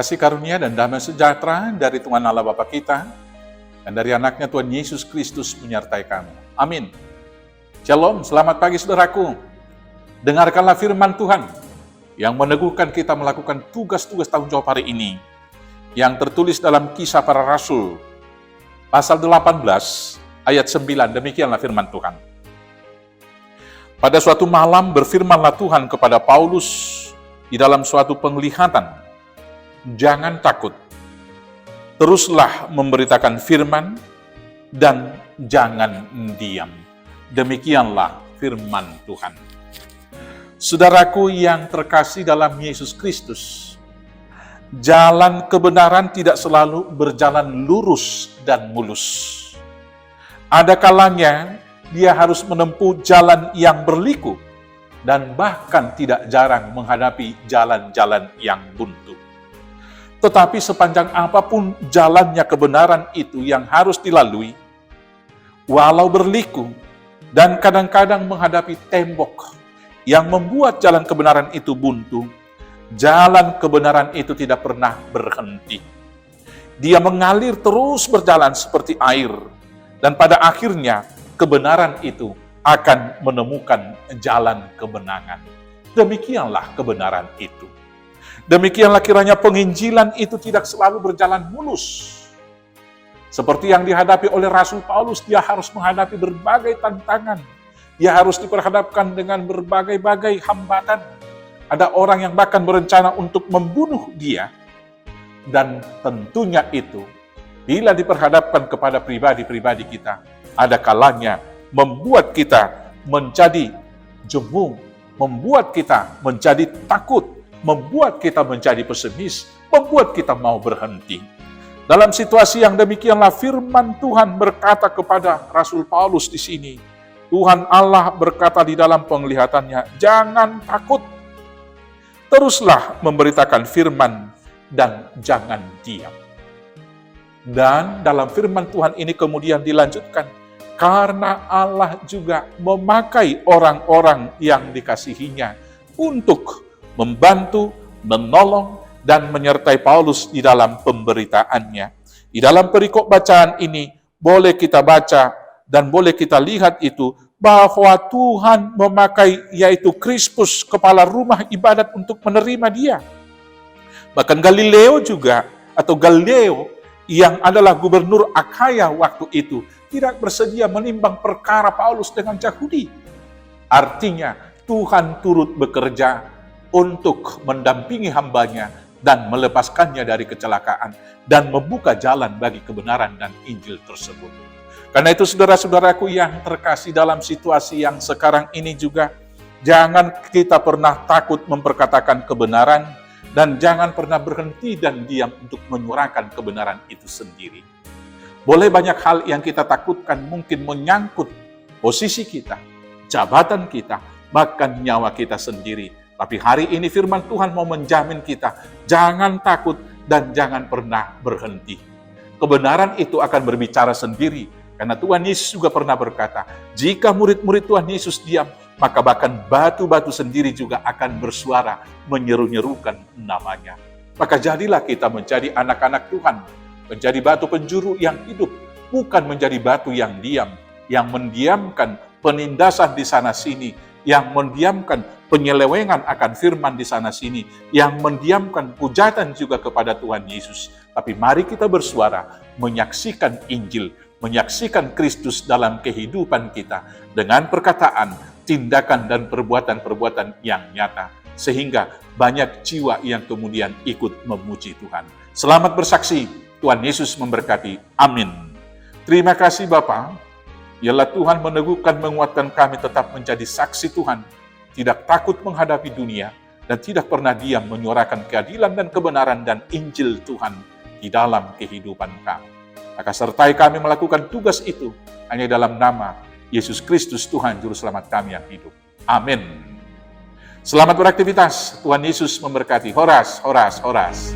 Kasih karunia dan damai sejahtera dari Tuhan Allah Bapa kita dan dari anaknya Tuhan Yesus Kristus menyertai kamu. Amin. Shalom, selamat pagi saudaraku. Dengarkanlah firman Tuhan yang meneguhkan kita melakukan tugas-tugas tanggung jawab hari ini yang tertulis dalam Kisah Para Rasul pasal 18 ayat 9. Demikianlah firman Tuhan. Pada suatu malam berfirmanlah Tuhan kepada Paulus di dalam suatu penglihatan, jangan takut, teruslah memberitakan firman dan jangan diam. Demikianlah firman Tuhan. Saudaraku yang terkasih dalam Yesus Kristus, jalan kebenaran tidak selalu berjalan lurus dan mulus. Ada kalanya dia harus menempuh jalan yang berliku dan bahkan tidak jarang menghadapi jalan-jalan yang buntu. Tetapi sepanjang apapun jalannya kebenaran itu yang harus dilalui, walau berliku dan kadang-kadang menghadapi tembok yang membuat jalan kebenaran itu buntu, jalan kebenaran itu tidak pernah berhenti. Dia mengalir terus berjalan seperti air, dan pada akhirnya kebenaran itu akan menemukan jalan kemenangan. Demikianlah kebenaran itu. Demikianlah kiranya penginjilan itu tidak selalu berjalan mulus. Seperti yang dihadapi oleh Rasul Paulus, dia harus menghadapi berbagai tantangan. Dia harus diperhadapkan dengan berbagai-bagai hambatan. Ada orang yang bahkan berencana untuk membunuh dia. Dan tentunya itu, bila diperhadapkan kepada pribadi-pribadi kita, ada kalanya membuat kita menjadi jemu, membuat kita menjadi takut, membuat kita menjadi pesimis, membuat kita mau berhenti. Dalam situasi yang demikianlah firman Tuhan berkata kepada Rasul Paulus di sini. Tuhan Allah berkata di dalam penglihatannya, jangan takut, teruslah memberitakan firman dan jangan diam. Dan dalam firman Tuhan ini kemudian dilanjutkan, karena Allah juga memakai orang-orang yang dikasihinya untuk membantu, menolong, dan menyertai Paulus di dalam pemberitaannya. Di dalam perikop bacaan ini, boleh kita baca dan boleh kita lihat itu, bahwa Tuhan memakai yaitu Krispus, kepala rumah ibadat, untuk menerima dia. Bahkan Galileo juga, atau Galileo, yang adalah gubernur Akhaya waktu itu, tidak bersedia menimbang perkara Paulus dengan Yahudi. Artinya, Tuhan turut bekerja untuk mendampingi hambanya dan melepaskannya dari kecelakaan dan membuka jalan bagi kebenaran dan Injil tersebut. Karena itu saudara-saudaraku yang terkasih dalam situasi yang sekarang ini juga, jangan kita pernah takut memperkatakan kebenaran dan jangan pernah berhenti dan diam untuk menyuarakan kebenaran itu sendiri. Boleh banyak hal yang kita takutkan, mungkin menyangkut posisi kita, jabatan kita, bahkan nyawa kita sendiri. Tapi hari ini firman Tuhan mau menjamin kita, jangan takut dan jangan pernah berhenti. Kebenaran itu akan berbicara sendiri, karena Tuhan Yesus juga pernah berkata, jika murid-murid Tuhan Yesus diam, maka bahkan batu-batu sendiri juga akan bersuara menyeru-nyerukan namanya. Maka jadilah kita menjadi anak-anak Tuhan, menjadi batu penjuru yang hidup, bukan menjadi batu yang diam, yang mendiamkan penindasan di sana-sini, yang mendiamkan penyelewengan akan firman di sana-sini, yang mendiamkan hujatan juga kepada Tuhan Yesus. Tapi mari kita bersuara, menyaksikan Injil, menyaksikan Kristus dalam kehidupan kita, dengan perkataan, tindakan, dan perbuatan-perbuatan yang nyata, sehingga banyak jiwa yang kemudian ikut memuji Tuhan. Selamat bersaksi, Tuhan Yesus memberkati. Amin. Terima kasih Bapa. Ialah Tuhan meneguhkan, menguatkan kami tetap menjadi saksi Tuhan, tidak takut menghadapi dunia, dan tidak pernah diam menyuarakan keadilan dan kebenaran dan Injil Tuhan di dalam kehidupan kami. Maka sertai kami melakukan tugas itu hanya dalam nama Yesus Kristus Tuhan Juru Selamat kami yang hidup. Amin. Selamat beraktivitas. Tuhan Yesus memberkati. Horas, horas, horas.